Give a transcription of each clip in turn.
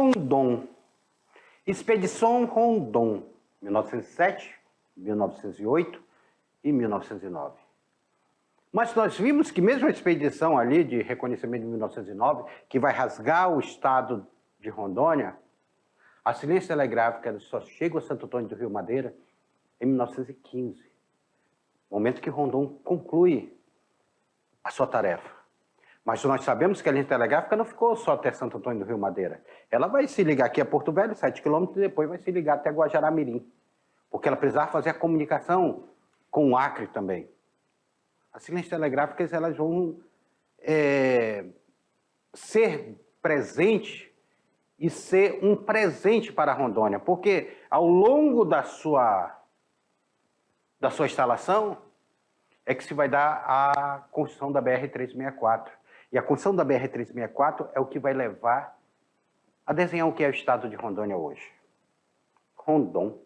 Rondon. Expedição Rondon, 1907, 1908 e 1909. Mas nós vimos que mesmo a expedição ali de reconhecimento de 1909, que vai rasgar o estado de Rondônia, a silêncio telegráfica só chega a Santo Antônio do Rio Madeira em 1915, momento que Rondon conclui a sua tarefa. Mas nós sabemos que a linha telegráfica não ficou só até Santo Antônio do Rio Madeira. Ela vai se ligar aqui a Porto Velho, 7 quilômetros, e depois vai se ligar até Guajará-Mirim, porque ela precisava fazer a comunicação com o Acre também. As linhas telegráficas elas vão ser presentes e ser um presente para a Rondônia, porque ao longo da sua instalação é que se vai dar a construção da BR-364. E a construção da BR-364 é o que vai levar a desenhar o que é o estado de Rondônia hoje. Rondon,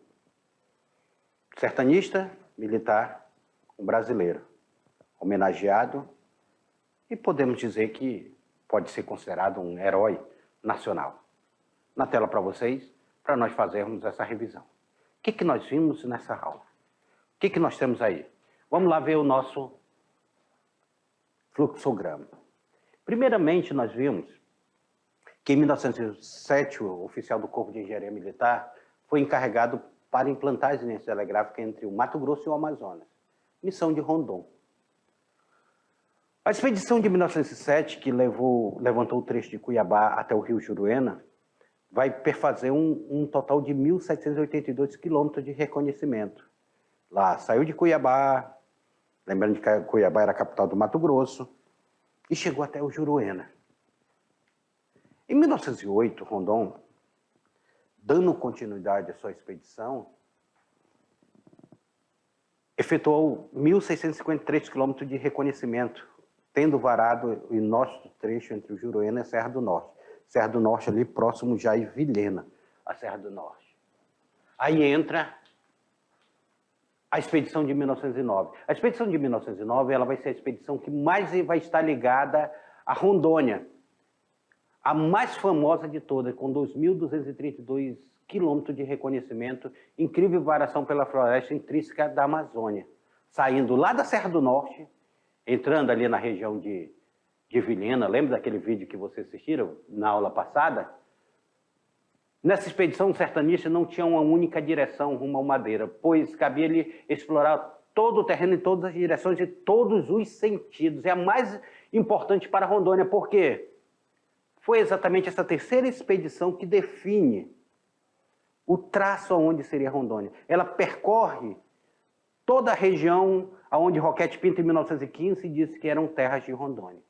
sertanista, militar, um brasileiro, homenageado, e podemos dizer que pode ser considerado um herói nacional. Na tela para vocês, para nós fazermos essa revisão. O que nós vimos nessa aula? O que nós temos aí? Vamos lá ver o nosso fluxograma. Primeiramente, nós vimos que em 1907 o oficial do Corpo de Engenharia Militar foi encarregado para implantar as linhas telegráficas entre o Mato Grosso e o Amazonas. Missão de Rondon. A expedição de 1907, que levantou o trecho de Cuiabá até o rio Juruena, vai perfazer um total de 1.782 quilômetros de reconhecimento. Lá saiu de Cuiabá, lembrando que Cuiabá era a capital do Mato Grosso, e chegou até o Juruena. Em 1908, Rondon, dando continuidade à sua expedição, efetuou 1.653 quilômetros de reconhecimento, tendo varado o nosso trecho entre o Juruena e a Serra do Norte. Serra do Norte ali próximo já de Vilhena, a Serra do Norte. Aí entra a expedição de 1909. A expedição de 1909 ela vai ser a expedição que mais vai estar ligada à Rondônia, a mais famosa de todas, com 2.232 quilômetros de reconhecimento, incrível variação pela floresta intrínseca da Amazônia, saindo lá da Serra do Norte, entrando ali na região de Vilhena. Lembra daquele vídeo que vocês assistiram na aula passada? Nessa expedição, o sertanista não tinha uma única direção rumo ao Madeira, pois cabia-lhe explorar todo o terreno em todas as direções e todos os sentidos. É a mais importante para a Rondônia, porque foi exatamente essa terceira expedição que define o traço aonde seria a Rondônia. Ela percorre toda a região aonde Roquete Pinto, em 1915, disse que eram terras de Rondônia.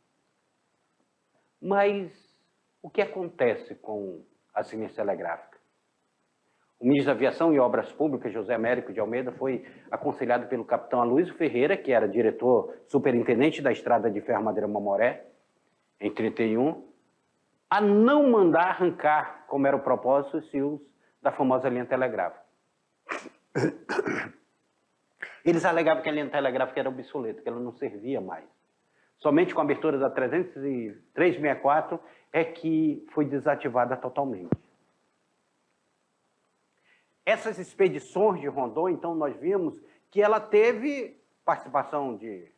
Mas o que acontece com a ciência telegráfica? O ministro da Aviação e Obras Públicas, José Américo de Almeida, foi aconselhado pelo capitão Aloysio Ferreira, que era diretor superintendente da Estrada de Ferro Madeira Mamoré, em 1931, a não mandar arrancar, como era o propósito, os fios da famosa linha telegráfica. Eles alegavam que a linha telegráfica era obsoleta, que ela não servia mais. Somente com a abertura da 364 é que foi desativada totalmente. Essas expedições de Rondon, então, nós vimos que ela teve participação de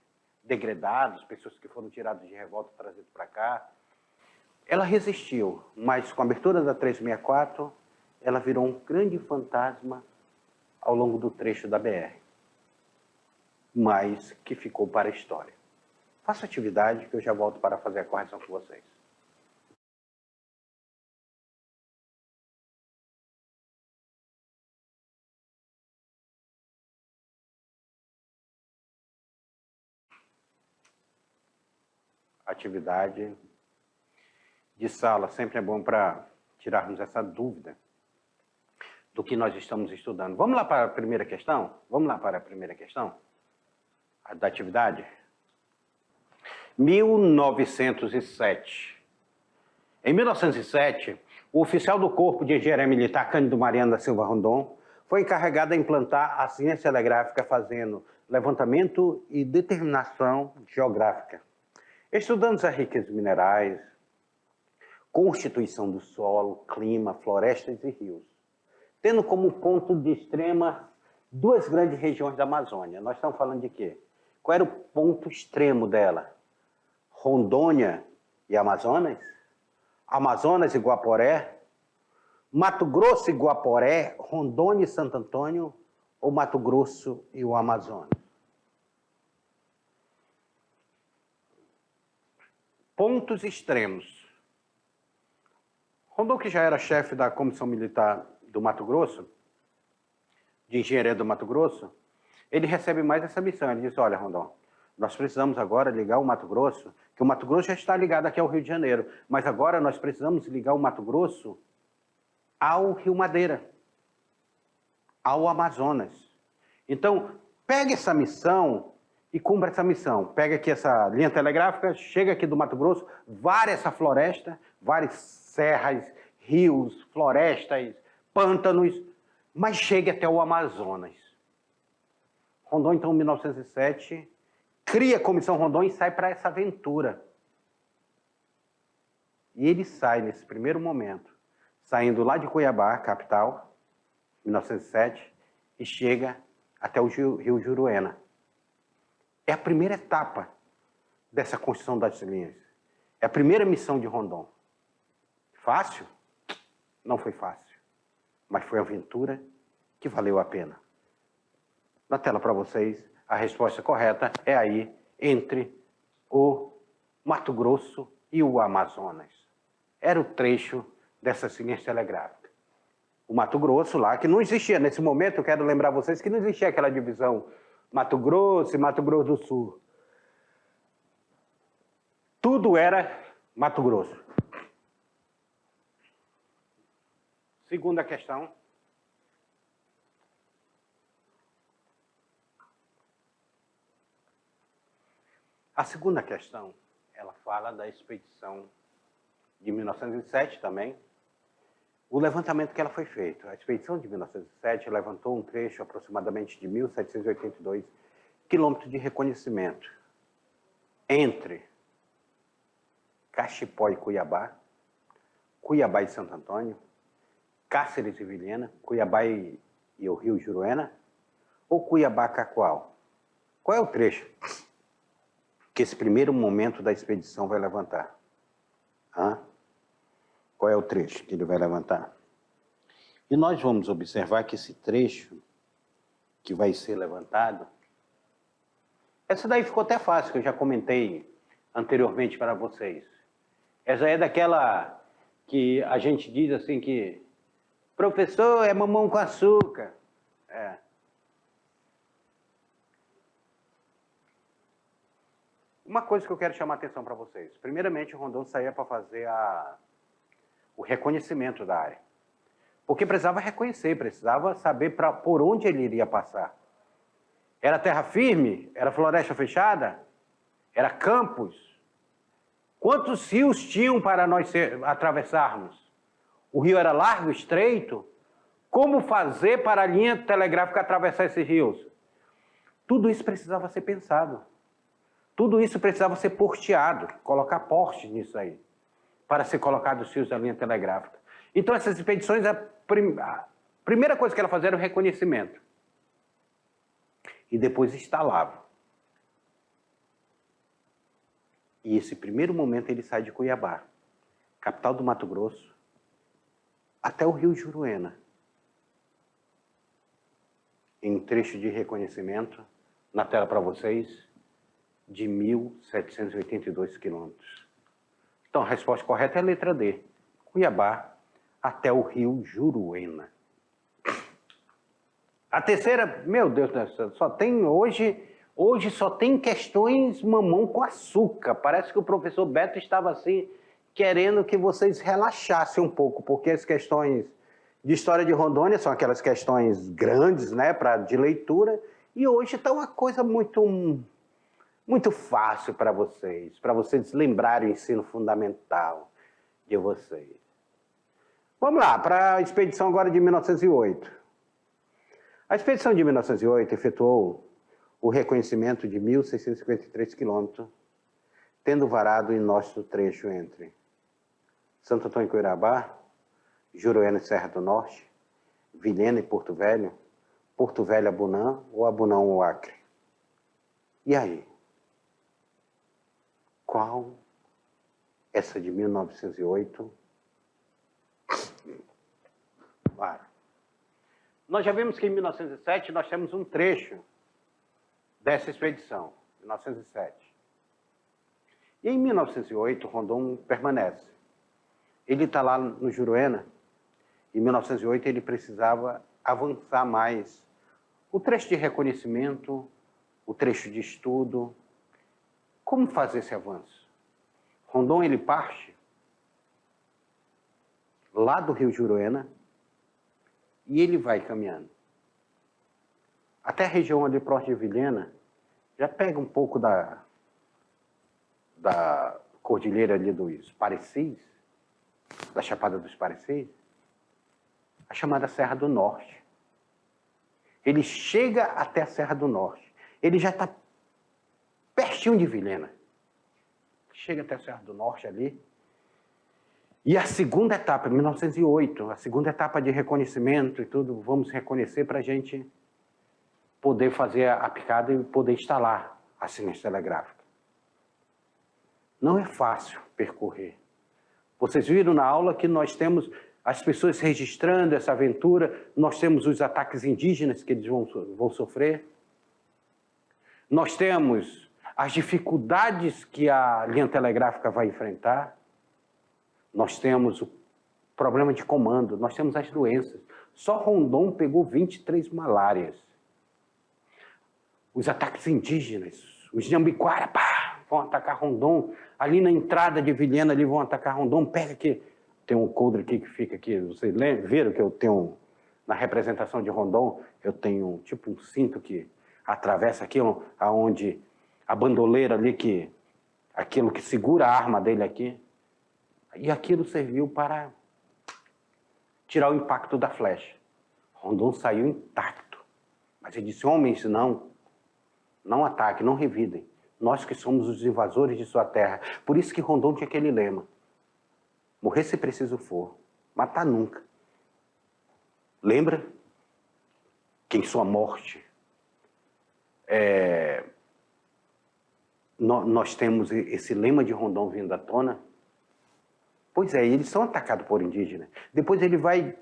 degredados, pessoas que foram tiradas de revolta, trazidas para cá. Ela resistiu, mas com a abertura da 364, ela virou um grande fantasma ao longo do trecho da BR, mas que ficou para a história. Faça atividade que eu já volto para fazer a correção com vocês. Atividade de sala sempre é bom para tirarmos essa dúvida do que nós estamos estudando. Vamos lá para a primeira questão? Vamos lá para a primeira questão? A da atividade? 1907. Em 1907, o oficial do Corpo de Engenharia Militar, Cândido Mariano da Silva Rondon, foi encarregado de implantar a ciência telegráfica fazendo levantamento e determinação geográfica, estudando as riquezas minerais, constituição do solo, clima, florestas e rios, tendo como ponto de extrema duas grandes regiões da Amazônia. Nós estamos falando de quê? Qual era o ponto extremo dela? Rondônia e Amazonas? Amazonas e Guaporé? Mato Grosso e Guaporé? Rondônia e Santo Antônio? Ou Mato Grosso e o Amazonas? Pontos extremos. Rondon, que já era chefe da Comissão Militar do Mato Grosso, de engenharia do Mato Grosso, ele recebe mais essa missão. Ele diz, olha, Rondon, nós precisamos agora ligar o Mato Grosso, que o Mato Grosso já está ligado aqui ao Rio de Janeiro, mas agora nós precisamos ligar o Mato Grosso ao Rio Madeira, ao Amazonas. Então, pega essa missão e cumpra essa missão. Pega aqui essa linha telegráfica, chega aqui do Mato Grosso, vare essa floresta, várias serras, rios, florestas, pântanos, mas chegue até o Amazonas. Rondon, então, em 1907, cria a Comissão Rondon e sai para essa aventura. E ele sai, nesse primeiro momento, saindo lá de Cuiabá, capital, em 1907, e chega até o Rio Juruena. É a primeira etapa dessa construção das linhas. É a primeira missão de Rondon. Fácil? Não foi fácil. Mas foi aventura que valeu a pena. Na tela para vocês, a resposta correta é aí, entre o Mato Grosso e o Amazonas. Era o trecho dessas linhas telegráficas. O Mato Grosso lá, que não existia. Nesse momento, eu quero lembrar vocês que não existia aquela divisão Mato Grosso e Mato Grosso do Sul. Tudo era Mato Grosso. Segunda questão. A segunda questão, ela fala da expedição de 1907 também, o levantamento que ela foi feito. A expedição de 1907 levantou um trecho aproximadamente de 1.782 quilômetros de reconhecimento entre Caxipó e Cuiabá, Cuiabá e Santo Antônio, Cáceres e Vilhena, Cuiabá e o Rio Juruena, ou Cuiabá-Cacoal. Qual é o trecho que esse primeiro momento da expedição vai levantar? Qual é o trecho que ele vai levantar? E nós vamos observar que esse trecho que vai ser levantado, essa daí ficou até fácil, que eu já comentei anteriormente para vocês. Essa é daquela que a gente diz assim que professor é mamão com açúcar. Uma coisa que eu quero chamar a atenção para vocês. Primeiramente, o Rondon saía para fazer o reconhecimento da área. Porque precisava reconhecer, precisava saber por onde ele iria passar. Era terra firme? Era floresta fechada? Era campos? Quantos rios tinham para nós atravessarmos? O rio era largo, estreito? Como fazer para a linha telegráfica atravessar esses rios? Tudo isso precisava ser pensado. Tudo isso precisava ser porteado, colocar porte nisso aí, para ser colocado os fios da linha telegráfica. Então, essas expedições, a primeira coisa que ela fazia era o reconhecimento. E depois instalava. E esse primeiro momento ele sai de Cuiabá, capital do Mato Grosso, até o Rio Juruena, em trecho de reconhecimento, na tela para vocês, de 1.782 quilômetros. Então, a resposta correta é a letra D. Cuiabá até o Rio Juruena. A terceira, meu Deus do céu, só tem hoje só tem questões mamão com açúcar. Parece que o professor Beto estava assim, querendo que vocês relaxassem um pouco, porque as questões de história de Rondônia são aquelas questões grandes, né, de leitura, e hoje está uma coisa muito fácil para vocês lembrarem o ensino fundamental de vocês. Vamos lá, para a expedição agora de 1908. A expedição de 1908 efetuou o reconhecimento de 1.653 quilômetros, tendo varado em nosso trecho entre Santo Antônio e Cuiabá, Juruena e Serra do Norte, Vilhena e Porto Velho Abunã ou Abunã ou Acre? E aí? Qual essa de 1908? Claro. Nós já vimos que em 1907 nós temos um trecho dessa expedição, 1907. E em 1908, Rondon permanece. Ele está lá no Juruena. Em 1908, ele precisava avançar mais. O trecho de reconhecimento, o trecho de estudo. Como fazer esse avanço? Rondon, ele parte lá do Rio Juruena e ele vai caminhando. Até a região ali próxima de Vilhena, já pega um pouco da cordilheira ali dos Parecis, da Chapada dos Parecis, a chamada Serra do Norte. Ele chega até a Serra do Norte. Ele já está pertinho de Vilhena. Chega até a Serra do Norte ali. E a segunda etapa, 1908, a segunda etapa de reconhecimento e tudo, vamos reconhecer para a gente poder fazer a picada e poder instalar a sinência telegráfica. Não é fácil percorrer. Vocês viram na aula que nós temos as pessoas registrando essa aventura, nós temos os ataques indígenas que eles vão sofrer, nós temos as dificuldades que a linha telegráfica vai enfrentar, nós temos o problema de comando, nós temos as doenças. Só Rondon pegou 23 malárias. Os ataques indígenas, os Jambiquara, vão atacar Rondon. Ali na entrada de Vilhena, ali vão atacar Rondon. Pega aqui, tem um coldre aqui que fica aqui. Vocês viram que eu tenho, na representação de Rondon, eu tenho tipo um cinto que atravessa aqui, aonde a bandoleira ali, aquilo que segura a arma dele aqui. E aquilo serviu para tirar o impacto da flecha. Rondon saiu intacto. Mas ele disse, homens, não ataquem, não revidem. Nós que somos os invasores de sua terra. Por isso que Rondon tinha aquele lema. Morrer se preciso for, matar nunca. Lembra que em sua morte nós temos esse lema de Rondon vindo à tona? Pois é, eles são atacados por indígenas. Depois ele vai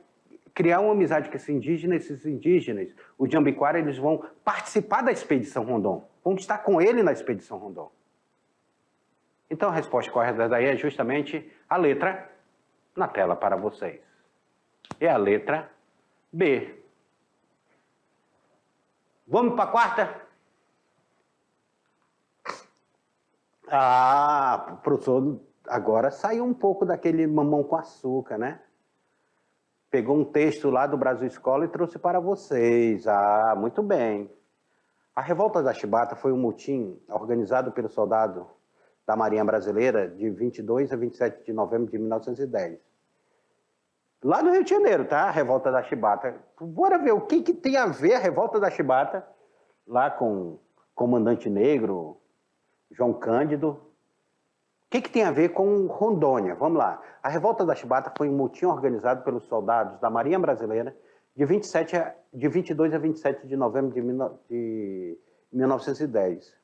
criar uma amizade com esses indígenas, os Jambiquara, eles vão participar da expedição Rondon. Vão estar com ele na expedição Rondon. Então a resposta correta daí é justamente a letra na tela para vocês. É a letra B. Vamos para a quarta? Ah, professor, agora saiu um pouco daquele mamão com açúcar, né? Pegou um texto lá do Brasil Escola e trouxe para vocês. Ah, muito bem. A Revolta da Chibata foi um motim organizado pelo soldado da Marinha Brasileira de 22 a 27 de novembro de 1910. Lá no Rio de Janeiro, tá? A Revolta da Chibata. Bora ver o que tem a ver a Revolta da Chibata lá com o Comandante Negro, João Cândido. O que tem a ver com Rondônia? Vamos lá. A Revolta da Chibata foi um motim organizado pelos soldados da Marinha Brasileira de 22 a 27 de novembro de 1910.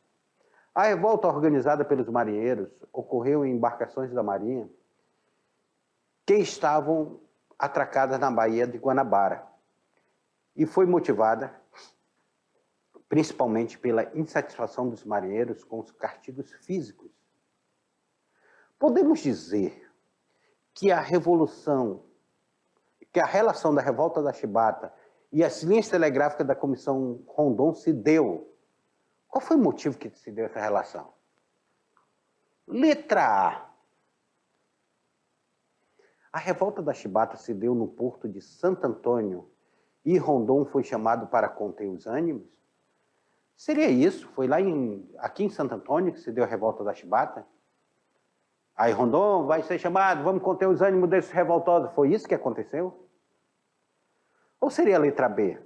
A revolta organizada pelos marinheiros ocorreu em embarcações da Marinha que estavam atracadas na Baía de Guanabara e foi motivada principalmente pela insatisfação dos marinheiros com os castigos físicos. Podemos dizer que a relação da Revolta da Chibata e as linhas telegráficas da Comissão Rondon se deu. Qual foi o motivo que se deu essa relação? Letra A. A Revolta da Chibata se deu no porto de Santo Antônio e Rondon foi chamado para conter os ânimos? Seria isso? Foi lá aqui em Santo Antônio que se deu a Revolta da Chibata? Aí Rondon vai ser chamado, vamos conter os ânimos desses revoltosos. Foi isso que aconteceu? Ou seria a letra B?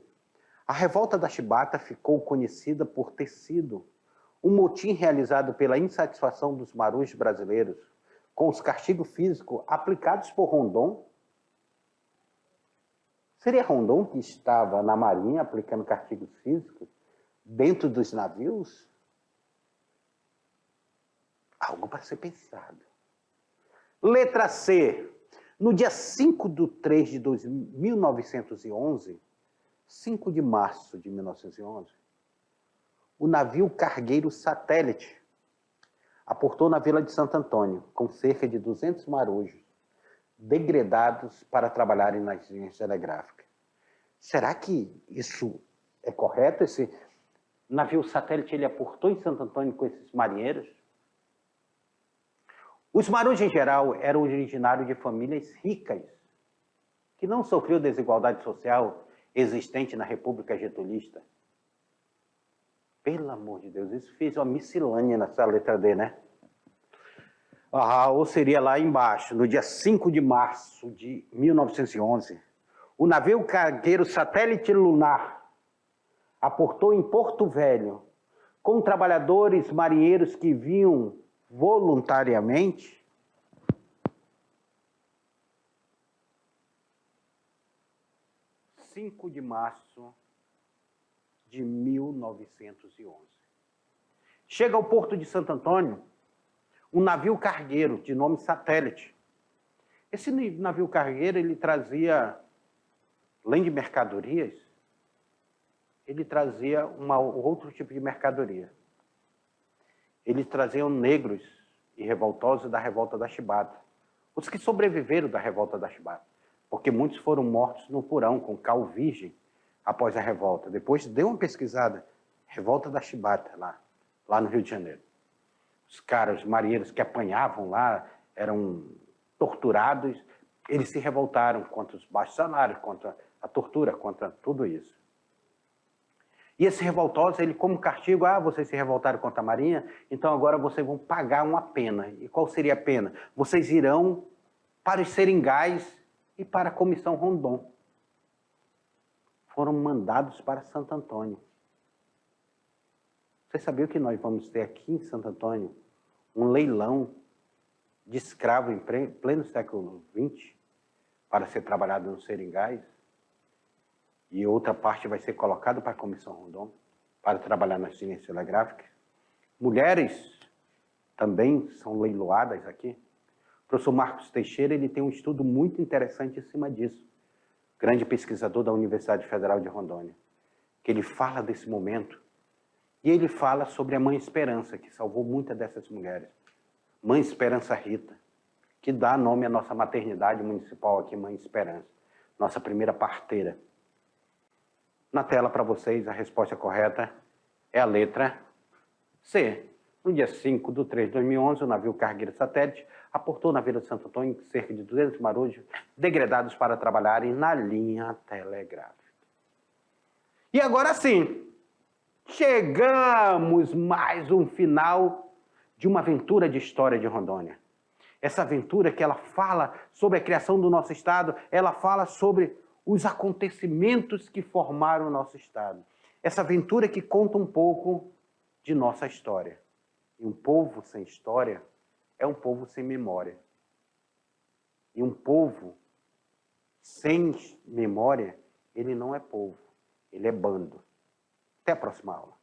A Revolta da Chibata ficou conhecida por ter sido um motim realizado pela insatisfação dos marujos brasileiros com os castigos físicos aplicados por Rondon? Seria Rondon que estava na Marinha aplicando castigos físicos dentro dos navios? Algo para ser pensado. Letra C. No dia 5/3/1911, 5 de março de 1911, o navio cargueiro Satélite aportou na Vila de Santo Antônio, com cerca de 200 marujos, degredados para trabalharem nas linhas telegráficas. Será que isso é correto? Esse navio Satélite ele aportou em Santo Antônio com esses marinheiros? Os marujos, em geral, eram originários de famílias ricas, que não sofriam desigualdade social existente na República Getulista. Pelo amor de Deus, isso fez uma miscelânea nessa letra D, né? Ou seria lá embaixo, no dia 5 de março de 1911, o navio cargueiro Satélite Lunar aportou em Porto Velho com trabalhadores marinheiros que vinham voluntariamente. (5 de março de 1911). Chega ao porto de Santo Antônio um navio cargueiro de nome Satélite. Esse navio cargueiro ele trazia, além de mercadorias, ele trazia outro tipo de mercadoria. Eles traziam negros e revoltosos da revolta da Chibata. Os que sobreviveram da revolta da Chibata. Porque muitos foram mortos no porão, com cal virgem, após a revolta. Depois deu uma pesquisada. Revolta da Chibata, lá no Rio de Janeiro. Os caras, os marinheiros que apanhavam lá, eram torturados. Eles se revoltaram contra os baixos salários, contra a tortura, contra tudo isso. E esses revoltosos, ele como castigo, vocês se revoltaram contra a Marinha, então agora vocês vão pagar uma pena. E qual seria a pena? Vocês irão para os seringais e para a Comissão Rondon. Foram mandados para Santo Antônio. Você sabia que nós vamos ter aqui em Santo Antônio um leilão de escravo em pleno século XX para ser trabalhado nos seringais? E outra parte vai ser colocada para a Comissão Rondon, para trabalhar nas linhas telegráficas. Mulheres também são leiloadas aqui. O professor Marcos Teixeira ele tem um estudo muito interessante em cima disso. Grande pesquisador da Universidade Federal de Rondônia. Que ele fala desse momento. E ele fala sobre a Mãe Esperança, que salvou muitas dessas mulheres. Mãe Esperança Rita, que dá nome à nossa maternidade municipal aqui, Mãe Esperança. Nossa primeira parteira. Na tela para vocês, a resposta correta é a letra C. No dia 5/3/2011, o navio cargueiro Satélite aportou na Vila de Santo Antônio cerca de 200 marujos degredados para trabalharem na linha telegráfica. E agora sim, chegamos mais um final de uma aventura de história de Rondônia. Essa aventura que ela fala sobre a criação do nosso estado, ela fala sobre os acontecimentos que formaram o nosso estado. Essa aventura que conta um pouco de nossa história. E um povo sem história é um povo sem memória. E um povo sem memória, ele não é povo, ele é bando. Até a próxima aula.